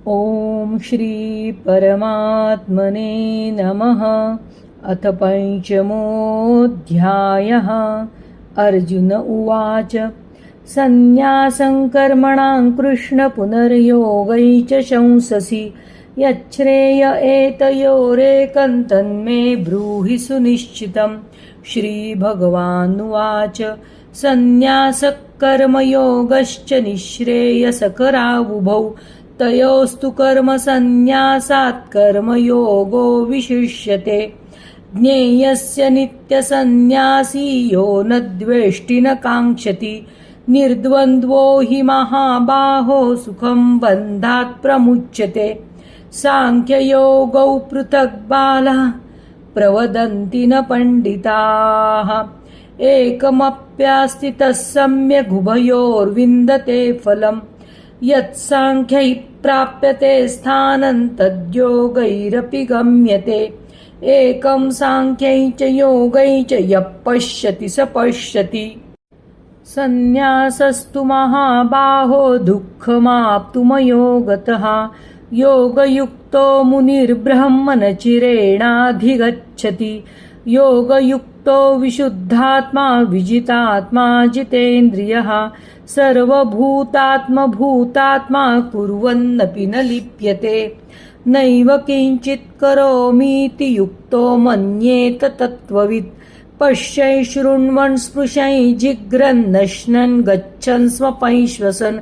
ॐ श्री परमात्मने नमः। अथ पंचमोऽध्यायः। अर्जुन उवाच संन्यासं कर्मणां कृष्ण पुनर्योगै च शंससि यच्छ्रेय एतयोरेकं तन्मे ब्रूहि सुनिश्चितम्। श्रीभगवानुवाच संन्यासः कर्मयोगश्च निःश्रेयसकरावुभौ तयोस्तु कर्मसन्न्यासात् कर्मयोगो विशिष्यते। ज्ञेयस्य नित्यसन्न्यासी यो न द्वेष्टि न काङ्क्षति निर्द्वन्द्वो हि महाबाहो सुखं बन्धात् प्रमुच्यते। साङ्ख्ययोगौ पृथक् बालाः प्रवदन्ति न पण्डिताः एकमप्यास्थितः सम्यगुभयोर्विन्दते फलम् यत्साङ्ख्यैः प्राप्यते स्थानं तद्योगैरपि गम्यते। एकं साङ्ख्यै च योगै च यः पश्यति स पश्यति। संन्यासस्तु महाबाहो दुःखमाप्तुमयो गतः योगयुक्तो मुनिर्ब्रह्मणचिरेणाधिगच्छति। योगयुक्तो विशुद्धात्मा विजितात्मा जितेन्द्रियः सर्वभूतात्मभूतात्मा कुर्वन्नपि न लिप्यते। नैव किञ्चित् करोमीति युक्तो मन्येत तत्त्ववित्। पश्यै शृण्वन् स्पृशै जिघ्रन् नश्नन् गच्छन् स्वपैश्वसन्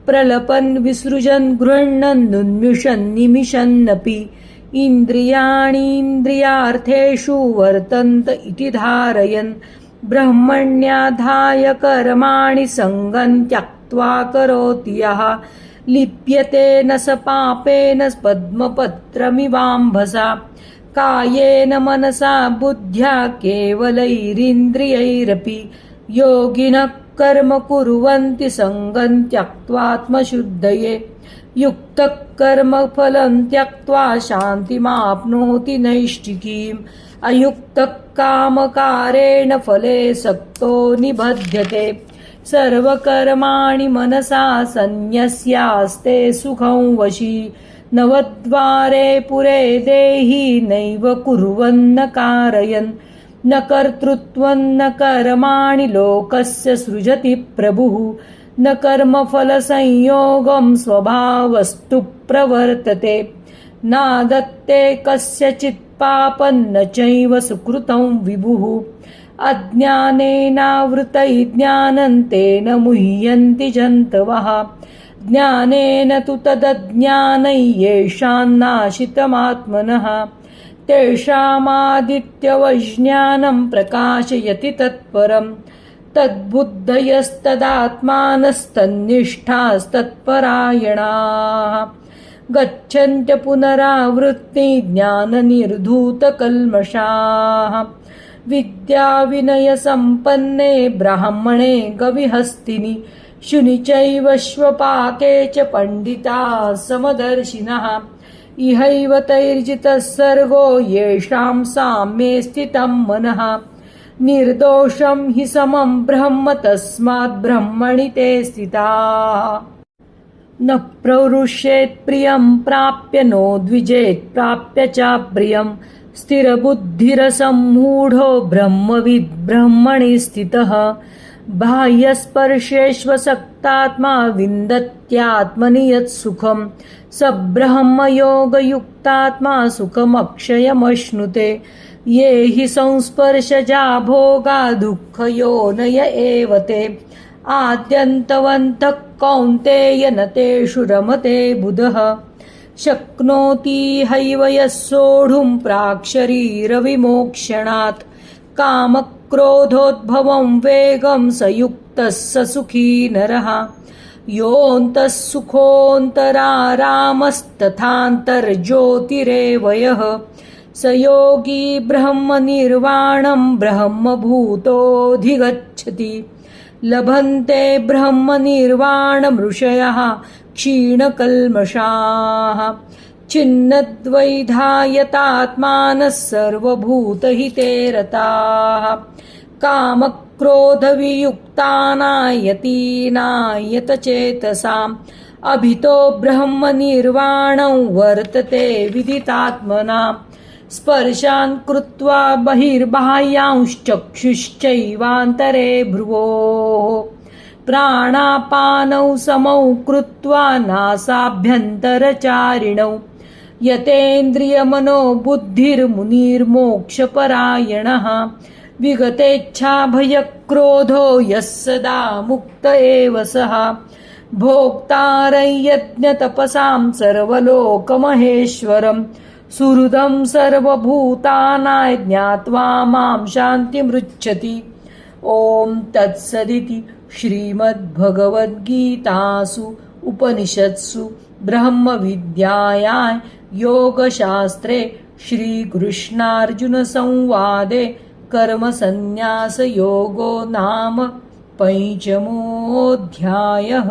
प्रलपन् विसृजन् गृह्णन् नुन्मिषन् निमिषन्नपि। इन्द्रियाणीन्द्रियार्थेषु वर्तन्त इति धारयन् ब्रह्मण्याधाय कर्माणि सङ्गं त्यक्त्वा करोति यः लिप्यते न स पापेन पद्मपत्रमिवाम्भसा। कायेन मनसा बुद्ध्या केवलैरिन्द्रियैरपि योगिनः कर्म कुर्वन्ति सङ्गं त्यक्त्वात्मशुद्धये। युक्तः कर्मफलं त्यक्त्वा शान्तिमाप्नोति नैष्ठिकीम्। अयुक्तः कामकारेण फले सक्तो निबध्यते। सर्वकर्माणि मनसा सन्न्यस्यास्ते सुखं वशी। नवद्वारे पुरे देहि नैव कुर्वन्न कारयन्। न कर्तृत्वं न कर्माणि लोकस्य सृजति प्रभुः। न कर्मफलसंयोगं स्वभावस्तु प्रवर्तते। नादत्ते कस्यचित् पापं न चैव सुकृतं विभुः। अज्ञानेनावृतै ज्ञानं तेन मुह्यन्ति जन्तवः। ज्ञानेन तु तदज्ञानै येषां नाशितमात्मनः। तेषामादित्यवज्ञानं प्रकाशयति तत्परम्। तद्बुद्धयस्तदात्मानस्तन्निष्ठास्तत्परायणाः गच्छन्त्य पुनरावृत्ति ज्ञाननिर्धूतकल्मषाः। विद्याविनयसम्पन्ने ब्राह्मणे गविहस्तिनि शुनि चैव श्वपाके च पंडिताः समदर्शिनः। इहैव तैर्जितः सर्गो येषां साम्ये स्थितं मनः। निर्दोषं हि समं ब्रह्म तस्मात् ब्रह्मणि ते स्थिताः। न प्रवृष्येत् प्रियं प्राप्य नो द्विजेत् प्राप्य च प्रियं। स्थिरबुद्धिरसम्मूढो ब्रह्मविद् ब्रह्मणि स्थितः। बाह्यस्पर्शेष्वसक्तात्मा विन्दत्यात्मनि यत्सुखं। स ब्रह्मयोगयुक्तात्मा सुखमक्षयमश्नुते। ये हि संस्पर्शजा भोगा दुःखयोनय एव ते। आद्यन्तवन्तः कौन्तेय न तेषु रमते बुधः। शक्नोति हैव यः सोढुं प्राक्शरीरविमोक्षणात्। कामक्रोधोद्भवं वेगं स युक्तः स सुखी नरः। योऽन्तः सुखोऽन्तरारामस्तथान्तर्ज्योतिरेव यः। स योगी ब्रह्मनिर्वाणं ब्रह्मभूतोऽधिगच्छति। लभन्ते ब्रह्मनिर्वाणमृषयः क्षीणकल्मषाः। छिन्नद्वैधायतात्मानः सर्वभूतहिते रताः। कामक्रोधवियुक्तानायतीनायतचेतसां अभितो ब्रह्मनिर्वाणं वर्तते विदितात्मनां स्पर्शान् कृत्वा बहिर्बाह्यांश्चक्षुश्चैवान्तरे भ्रुवोः प्राणापानौ समौ कृत्वा नासाभ्यन्तरचारिणौ यतेन्द्रियमनो बुद्धिर्मुनिर्मोक्षपरायणः विगतेच्छाभयक्रोधो यः सदा मुक्त एव सः भोक्तारं यज्ञतपसां सर्वलोकमहेश्वरं सुहृदं सर्वभूतानां ज्ञात्वा मां शान्तिमृच्छति। ॐ तत्सदिति श्रीमद्भगवद्गीतासु उपनिषत्सु ब्रह्मविद्यायां योगशास्त्रे श्रीकृष्णार्जुनसंवादे कर्मसन्न्यासयोगो नाम 5मोऽध्यायः।